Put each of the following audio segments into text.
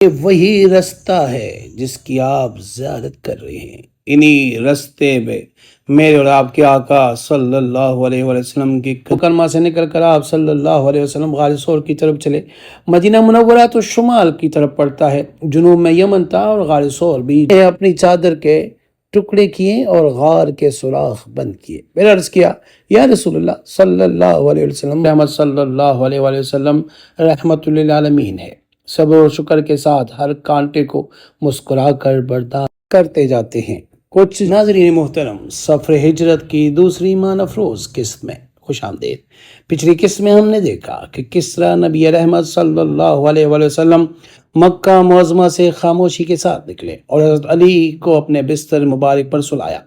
یہ وہی رستہ ہے جس کی آپ زیارت کر رہے ہیں۔ انہی رستے میں میرے اور آپ کے آقا صلی اللہ علیہ وسلم کی مکرمہ سے نکل کر آپ صلی اللہ علیہ وسلم غار ثور کی طرف چلے۔ مدینہ منورہ تو شمال کی طرف پڑتا ہے، جنوب میں یمن تھا اور غار ثور بھی اپنی چادر کے ٹکڑے کیے اور غار کے سوراخ بند کیے۔ میں نے عرض کیا، یا رسول اللہ صلی اللہ علیہ وسلم، محمد صلی اللہ علیہ وسلم رحمت للعالمین ہے، صبر و شکر کے ساتھ ہر کانٹے کو مسکرا کر برداشت کرتے جاتے ہیں۔ کچھ ناظرین محترم، سفر ہجرت کی دوسری ایمان افروز قسط میں خوش آمدید۔ پچھلی قسط میں ہم نے دیکھا کہ کس طرح نبی رحمت صلی اللہ علیہ وسلم مکہ معظمہ سے خاموشی کے ساتھ نکلے اور حضرت علی کو اپنے بستر مبارک پر سلایا۔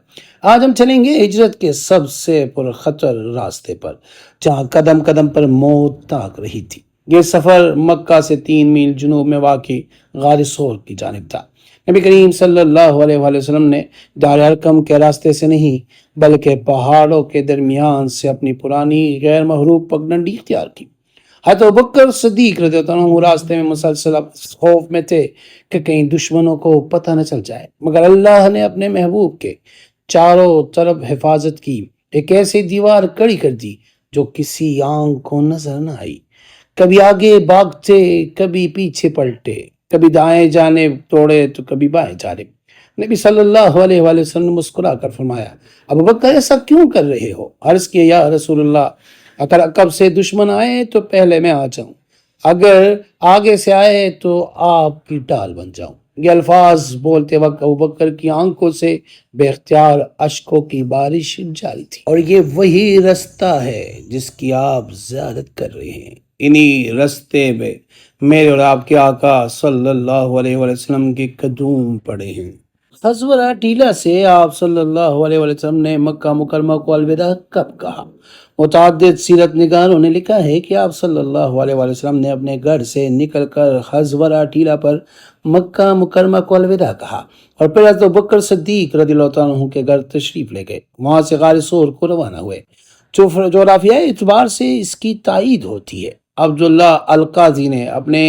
آج ہم چلیں گے ہجرت کے سب سے پرخطر راستے پر، جہاں قدم قدم پر موت تاک رہی تھی۔ یہ سفر مکہ سے 3 میل جنوب میں واقع غار ثور کی جانب تھا۔ نبی کریم صلی اللہ علیہ وسلم نے دار ارقم کے راستے سے نہیں بلکہ پہاڑوں کے درمیان سے اپنی پرانی غیر محروب پگڈنڈی اختیار کی۔ حضرت ابوبکر صدیق رضی اللہ عنہ راستے میں مسلسل خوف میں تھے کہ کہیں دشمنوں کو پتہ نہ چل جائے، مگر اللہ نے اپنے محبوب کے چاروں طرف حفاظت کی، ایک ایسی دیوار کڑی کر دی جو کسی آنکھ کو نظر نہ آئی۔ کبھی آگے بھاگتے، کبھی پیچھے پلٹے، کبھی دائیں جانب توڑے تو کبھی بائیں جانب۔ نبی صلی اللہ علیہ وسلم نے مسکرا کر فرمایا، ابوبکر ایسا کیوں کر رہے ہو؟ عرض کیا، یا رسول اللہ، اگر عقب سے دشمن آئے تو پہلے میں آ جاؤں، اگر آگے سے آئے تو آپ کی ڈال بن جاؤں۔ یہ الفاظ بولتے وقت ابوبکر کی آنکھوں سے بے اختیار اشکوں کی بارش جاری تھی۔ اور یہ وہی رستہ ہے جس کی آپ زیارت کر رہے ہیں۔ انہی رستے میں میرے اور آپ کے آقا صلی اللہ علیہ وسلم کے قدم پڑے ہیں۔ غزوہ ٹیلا سے آپ صلی اللہ علیہ وسلم نے مکہ مکرمہ کو الوداع کب کہا؟ متعدد سیرت نگاروں نے لکھا ہے کہ آپ صلی اللہ علیہ وسلم نے اپنے گھر سے نکل کر غزوہ ٹیلا پر مکہ مکرمہ کو الوداع کہا اور پھر حضرت ابوبکر صدیق رضی اللہ عنہ کے گھر تشریف لے گئے۔ وہاں سے غار ثور کو روانہ ہوئے۔ جغرافیائی اعتبار سے اس کی تائید ہوتی ہے۔ عبداللہ القاضی نے اپنے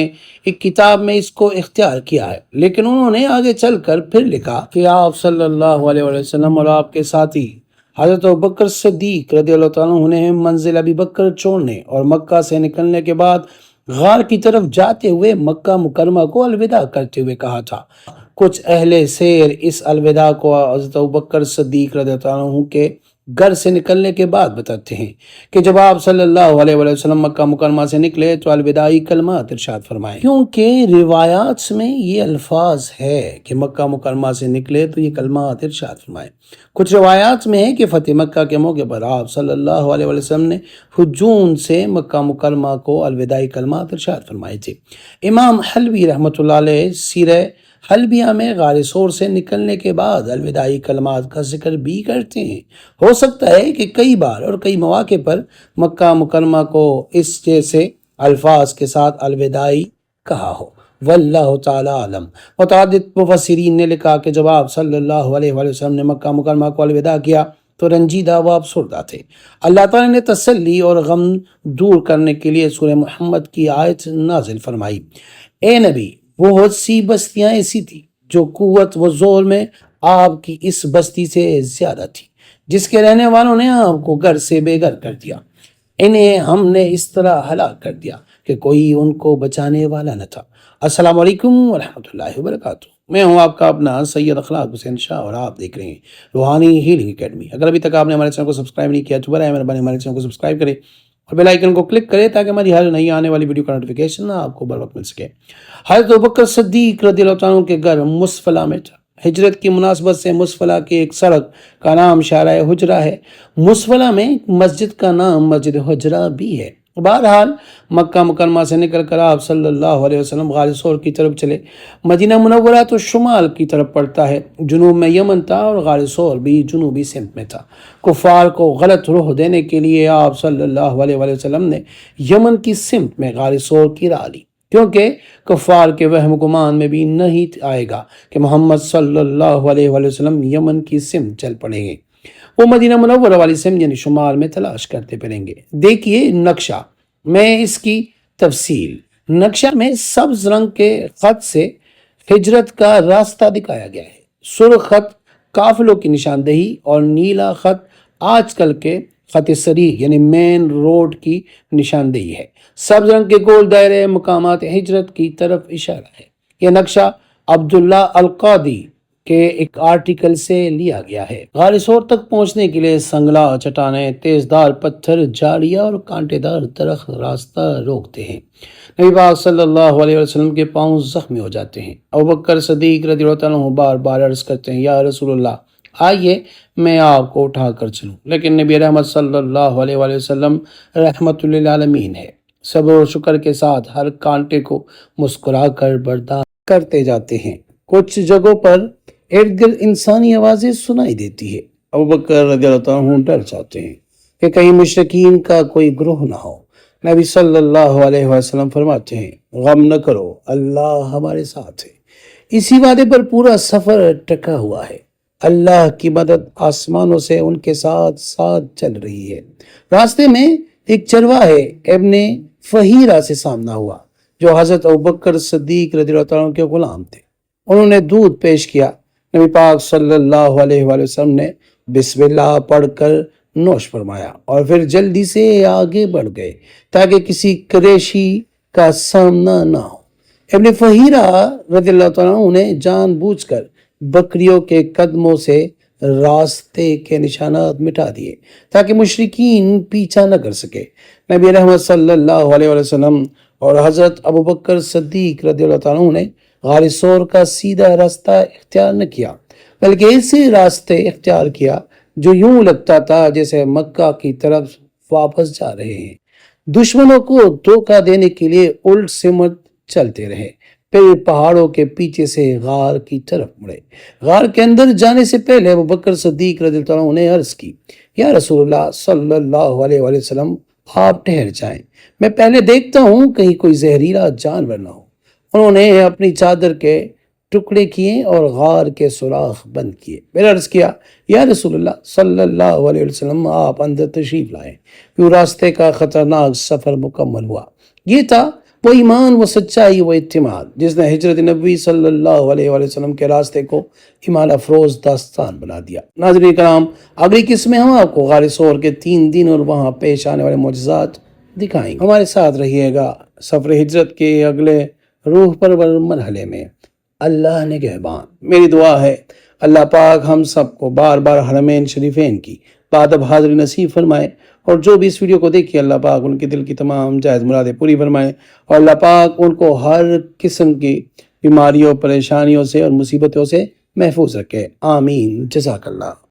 ایک کتاب میں اس کو اختیار کیا ہے، لیکن انہوں نے آگے چل کر پھر لکھا کہ آپ صلی اللہ علیہ وسلم اور آپ کے ساتھی حضرت ابوبکر صدیق رضی اللہ عنہ نے منزل ابی بکر چھوڑنے اور مکہ سے نکلنے کے بعد غار کی طرف جاتے ہوئے مکہ مکرمہ کو الوداع کرتے ہوئے کہا تھا۔ کچھ اہل سیر اس الوداع کو حضرت ابوبکر صدیق رضی اللہ عنہ کے گھر سے نکلنے کے بعد بتاتے ہیں کہ جب آپ صلی اللہ علیہ وسلم مکہ مکرمہ سے نکلے تو الوداعی کلمات ارشاد فرمائے، کیونکہ روایات میں یہ الفاظ ہے کہ مکہ مکرمہ سے نکلے تو یہ کلمات ارشاد فرمائے۔ کچھ روایات میں ہے کہ فتح مکہ کے موقع پر آپ صلی اللہ علیہ وسلم نے ہجون سے مکہ مکرمہ کو الوداعی کلمات ارشاد فرمائے تھے۔ امام حلبی رحمۃ اللہ علیہ سیرہ حلبیہ میں غار ثور سے نکلنے کے بعد الوداعی کلمات کا ذکر بھی کرتے ہیں۔ ہو سکتا ہے کہ کئی بار اور کئی مواقع پر مکہ مکرمہ کو اس جیسے الفاظ کے ساتھ الوداعی کہا ہو، واللہ تعالی عالم۔ متعدد مفسرین نے لکھا کہ جب آپ صلی اللہ علیہ وسلم نے مکہ مکرمہ کو الوداع کیا تو رنجیدہ و افسردہ تھے۔ اللہ تعالی نے تسلی اور غم دور کرنے کے لیے سورہ محمد کی آیت نازل فرمائی، اے نبی، بہت سی بستیاں ایسی تھی جو قوت و زور میں آپ کی اس بستی سے زیادہ تھی، جس کے رہنے والوں نے آپ کو گھر سے بے گھر کر دیا۔ انہیں ہم نے اس طرح ہلاک کر دیا کہ کوئی ان کو بچانے والا نہ تھا۔ السلام علیکم ورحمۃ اللہ وبرکاتہ۔ میں ہوں آپ کا اپنا سید اخلاق حسین شاہ اور آپ دیکھ رہے ہیں روحانی ہیلنگ اکیڈمی۔ اگر ابھی تک آپ نے ہمارے چینل کو سبسکرائب نہیں کیا تو برائے مہربانی ہمارے چینل کو سبسکرائب کریں اور بیل آئیکن کو کلک کریں تاکہ ہماری ہر نئی آنے والی ویڈیو کا نوٹیفیکیشن آپ کو بر وقت مل سکے۔ حضرت ابوبکر صدیق رضی اللہ عنہ کے گھر مصفلہ میں تھا۔ ہجرت کی مناسبت سے مصفلہ کی ایک سڑک کا نام شارع حجرہ ہے۔ مصفلہ میں مسجد کا نام مسجد حجرہ بھی ہے۔ بہرحال مکہ مکرمہ سے نکل کر آپ صلی اللہ علیہ وسلم غار ثور کی طرف چلے۔ مدینہ منورہ تو شمال کی طرف پڑتا ہے، جنوب میں یمن تھا اور غار ثور بھی جنوبی سمت میں تھا۔ کفار کو غلط رخ دینے کے لیے آپ صلی اللہ علیہ وسلم نے یمن کی سمت میں غار ثور کی راہ لی، کیونکہ کفار کے وہم گمان میں بھی نہیں آئے گا کہ محمد صلی اللہ علیہ وسلم یمن کی سمت چل پڑیں گے۔ وہ مدینہ منورہ والی سمت یعنی شمال میں تلاش کرتے پھریں گے۔ دیکھیے نقشہ، میں اس کی تفصیل نقشہ میں سبز رنگ کے خط سے ہجرت کا راستہ دکھایا گیا ہے۔ سرخ خط قافلوں کی نشاندہی اور نیلا خط آج کل کے خط سریح یعنی مین روڈ کی نشاندہی ہے۔ سبز رنگ کے گول دائرے مقامات ہجرت کی طرف اشارہ ہے۔ یہ نقشہ عبداللہ القادی کے ایک آرٹیکل سے لیا گیا ہے۔ غار ثور تک پہنچنے کے لیے سنگلا چٹانیں، تیز دار پتھر، جھاڑیاں اور کانٹے دار درخت راستہ روکتے ہیں۔ نبی پاک صلی اللہ علیہ وسلم کے پاؤں زخمی ہو جاتے ہیں۔ ابوبکر صدیق رضی اللہ عنہ بار بار عرض کرتے ہیں، یا رسول اللہ آئیے میں آپ کو اٹھا کر چلوں، لیکن نبی رحمت صلی اللہ علیہ وسلم رحمت للعالمین ہے، صبر و شکر کے ساتھ ہر کانٹے کو مسکرا کر برداشت کرتے جاتے ہیں۔ کچھ جگہوں پر ارد گرد انسانی آوازیں سنائی دیتی ہے۔ ابوبکر رضی اللہ عنہ ڈر جاتے ہیں کہ کہیں مشرکین کا کوئی گروہ نہ ہو۔ نبی صلی اللہ علیہ وسلم فرماتے ہیں، غم نہ کرو، اللہ ہمارے ساتھ ہے۔ اسی وعدے پر پورا سفر ٹکا ہوا ہے۔ اللہ کی مدد آسمانوں سے ان کے ساتھ ساتھ چل رہی ہے۔ راستے میں ایک چرواہے ابن فہیرہ سے سامنا ہوا جو حضرت ابوبکر صدیق رضی اللہ عنہ کے غلام تھے۔ انہوں نے دودھ پیش کیا۔ نبی پاک صلی اللہ علیہ وسلم نے بسم اللہ پڑھ کر نوش فرمایا اور پھر جلدی سے آگے بڑھ گئے تاکہ کسی قریشی کا سامنا نہ ہو۔ ابن فہیرہ رضی اللہ عنہ نے جان بوجھ کر بکریوں کے قدموں سے راستے کے نشانات مٹا دیے تاکہ مشرکین پیچھا نہ کر سکے۔ نبی رحمت صلی اللہ علیہ وسلم اور حضرت ابوبکر صدیق رضی اللہ عنہ نے غار ثور کا سیدھا راستہ اختیار نہ کیا، بلکہ ایسے راستے اختیار کیا جو یوں لگتا تھا جیسے مکہ کی طرف واپس جا رہے ہیں۔ دشمنوں کو دھوکہ دینے کے لیے الٹ سمت چلتے رہے، پھر پہاڑوں کے پیچھے سے غار کی طرف مڑے۔ غار کے اندر جانے سے پہلے ابوبکر صدیق رضی اللہ عنہ نے عرض کی، یا رسول اللہ صلی اللہ علیہ وسلم آپ ٹھہر جائیں، میں پہلے دیکھتا ہوں کہیں کوئی زہریلا جانور نہ ہو۔ انہوں نے اپنی چادر کے ٹکڑے کیے اور غار کے سوراخ بند کیے۔ میں عرض کیا، یا رسول اللہ صلی اللہ علیہ وسلم آپ اندر تشریف لائیں۔ یوں راستے کا خطرناک سفر مکمل ہوا۔ یہ تھا وہ ایمان، وہ سچائی، وہ اعتماد جس نے ہجرت نبوی صلی اللہ علیہ وسلم کے راستے کو ایمان افروز داستان بنا دیا۔ ناظرین کرام، اگلی قسط میں ہم آپ کو غار ثور کے 3 دن اور وہاں پیش آنے والے معجزات دکھائیں گے۔ ہمارے ساتھ رہیے گا سفر ہجرت کے اگلے روح پرور مرحلے میں۔ اللہ نگہبان۔ میری دعا ہے اللہ پاک ہم سب کو بار بار حرمین شریفین کی بادب حاضری نصیب فرمائے، اور جو بھی اس ویڈیو کو دیکھے اللہ پاک ان کے دل کی تمام جائز مرادیں پوری فرمائے، اور اللہ پاک ان کو ہر قسم کی بیماریوں، پریشانیوں سے اور مصیبتوں سے محفوظ رکھے۔ آمین۔ جزاک اللہ۔